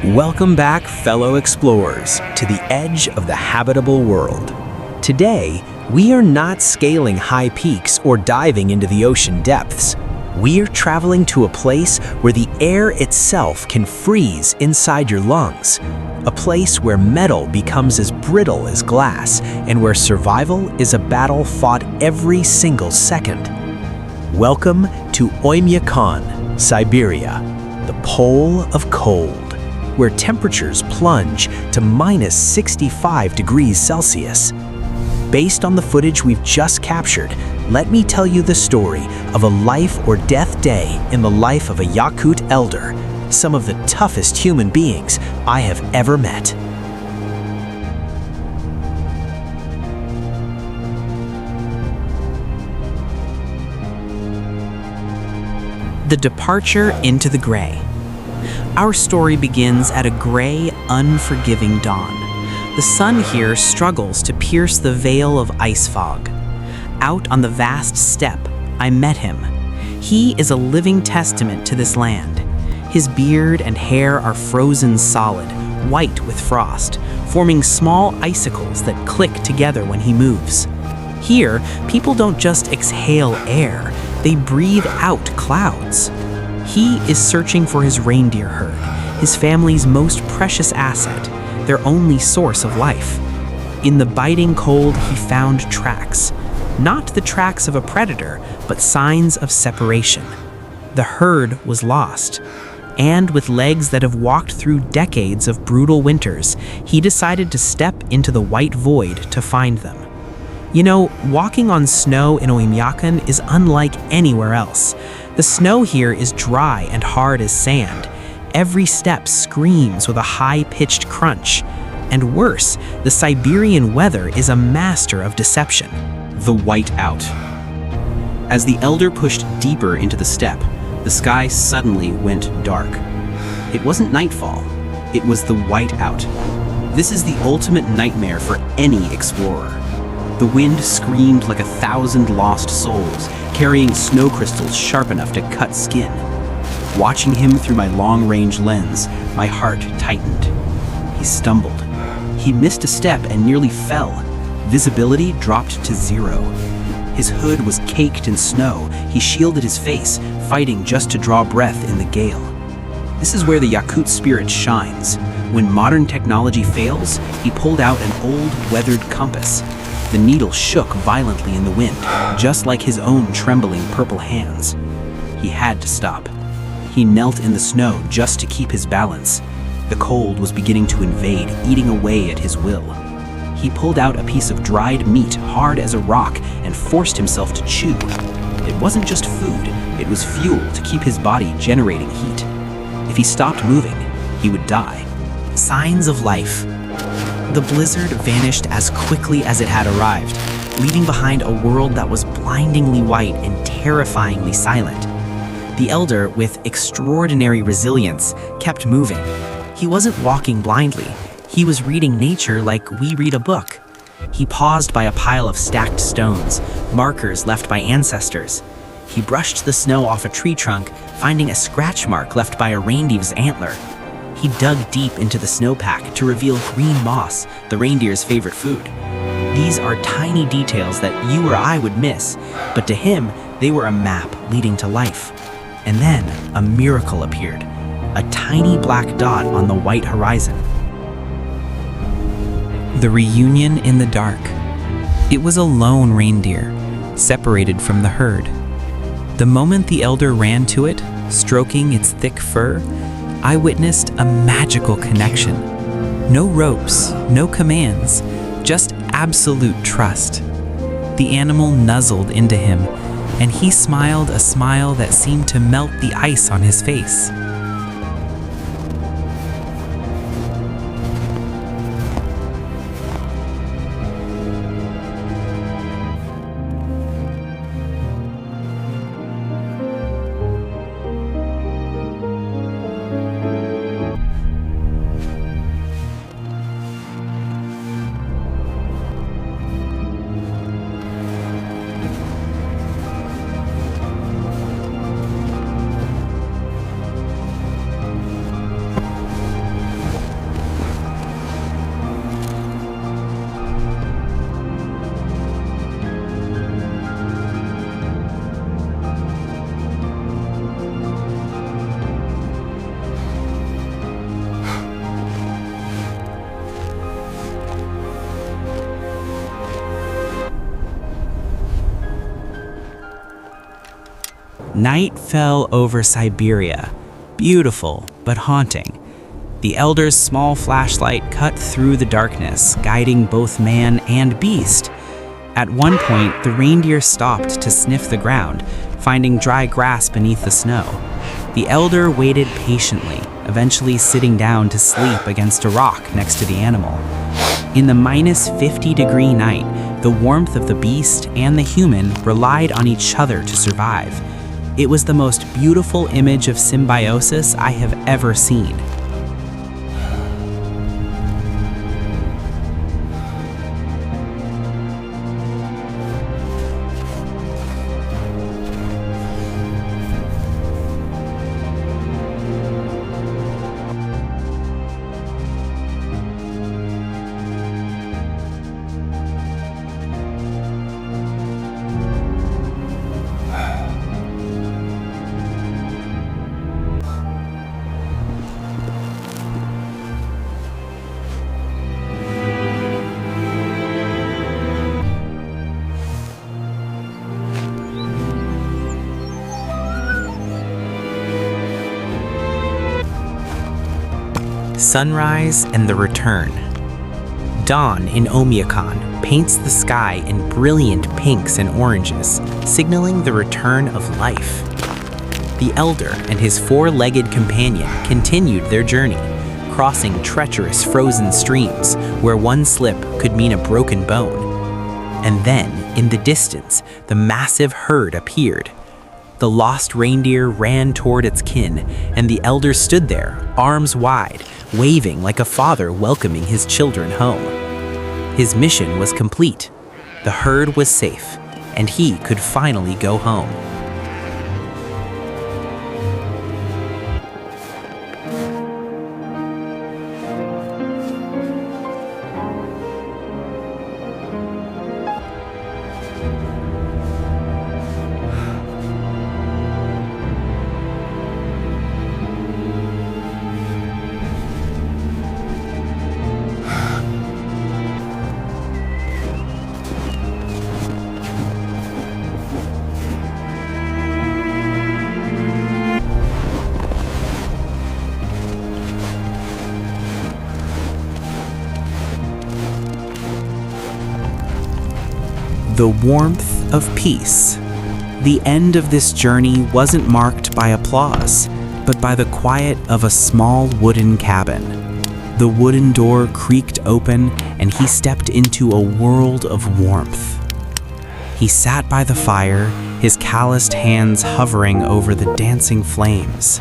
Welcome back, fellow explorers, to the edge of the habitable world. Today, we are not scaling high peaks or diving into the ocean depths. We are traveling to a place where the air itself can freeze inside your lungs. A place where metal becomes as brittle as glass and where survival is a battle fought every single second. Welcome to Oymyakon, Siberia, the pole of cold, where temperatures plunge to minus 65 degrees Celsius. Based on the footage we've just captured, let me tell you the story of a life or death day in the life of a Yakut elder, some of the toughest human beings I have ever met. The departure into the gray. Our story begins at a gray, unforgiving dawn. The sun here struggles to pierce the veil of ice fog. Out on the vast steppe, I met him. He is a living testament to this land. His beard and hair are frozen solid, white with frost, forming small icicles that click together when he moves. Here, people don't just exhale air, they breathe out clouds. He is searching for his reindeer herd, his family's most precious asset, their only source of life. In the biting cold, he found tracks. Not the tracks of a predator, but signs of separation. The herd was lost. And with legs that have walked through decades of brutal winters, he decided to step into the white void to find them. You know, walking on snow in Oymyakon is unlike anywhere else. The snow here is dry and hard as sand. Every step screams with a high-pitched crunch. And worse, the Siberian weather is a master of deception. The Whiteout. As the elder pushed deeper into the steppe, the sky suddenly went dark. It wasn't nightfall, it was the Whiteout. This is the ultimate nightmare for any explorer. The wind screamed like 1,000 lost souls, carrying snow crystals sharp enough to cut skin. Watching him through my long-range lens, my heart tightened. He stumbled. He missed a step and nearly fell. Visibility dropped to 0. His hood was caked in snow. He shielded his face, fighting just to draw breath in the gale. This is where the Yakut spirit shines. When modern technology fails, he pulled out an old, weathered compass. The needle shook violently in the wind, just like his own trembling purple hands. He had to stop. He knelt in the snow just to keep his balance. The cold was beginning to invade, eating away at his will. He pulled out a piece of dried meat, hard as a rock, and forced himself to chew. It wasn't just food, it was fuel to keep his body generating heat. If he stopped moving, he would die. Signs of life. The blizzard vanished as quickly as it had arrived, leaving behind a world that was blindingly white and terrifyingly silent. The elder, with extraordinary resilience, kept moving. He wasn't walking blindly. He was reading nature like we read a book. He paused by a pile of stacked stones, markers left by ancestors. He brushed the snow off a tree trunk, finding a scratch mark left by a reindeer's antler. He dug deep into the snowpack to reveal green moss, the reindeer's favorite food. These are tiny details that you or I would miss, but to him, they were a map leading to life. And then a miracle appeared, a tiny black dot on the white horizon. The reunion in the dark. It was a lone reindeer, separated from the herd. The moment the elder ran to it, stroking its thick fur, I witnessed a magical connection. No ropes, no commands, just absolute trust. The animal nuzzled into him, and he smiled a smile that seemed to melt the ice on his face. Night fell over Siberia, beautiful but haunting. The elder's small flashlight cut through the darkness, guiding both man and beast. At one point, the reindeer stopped to sniff the ground, finding dry grass beneath the snow. The elder waited patiently, eventually sitting down to sleep against a rock next to the animal. In the -50-degree night, the warmth of the beast and the human relied on each other to survive. It was the most beautiful image of symbiosis I have ever seen. Sunrise and the return. Dawn in Omiakan paints the sky in brilliant pinks and oranges, signaling the return of life. The elder and his four-legged companion continued their journey, crossing treacherous frozen streams where one slip could mean a broken bone. And then, in the distance, the massive herd appeared. The lost reindeer ran toward its kin, and the elder stood there, arms wide, waving like a father welcoming his children home. His mission was complete. The herd was safe, and he could finally go home. The warmth of peace. The end of this journey wasn't marked by applause, but by the quiet of a small wooden cabin. The wooden door creaked open, and he stepped into a world of warmth. He sat by the fire, his calloused hands hovering over the dancing flames.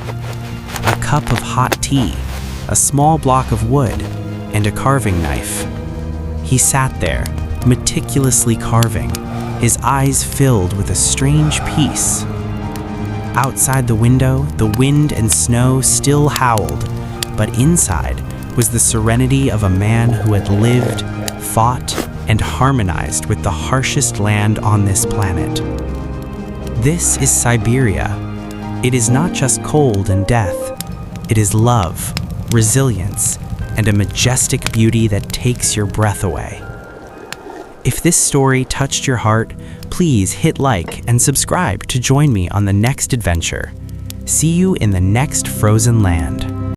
A cup of hot tea, a small block of wood, and a carving knife. He sat there, meticulously carving, his eyes filled with a strange peace. Outside the window, the wind and snow still howled, but inside was the serenity of a man who had lived, fought, and harmonized with the harshest land on this planet. This is Siberia. It is not just cold and death. It is love, resilience, and a majestic beauty that takes your breath away. If this story touched your heart, please hit like and subscribe to join me on the next adventure. See you in the next frozen land.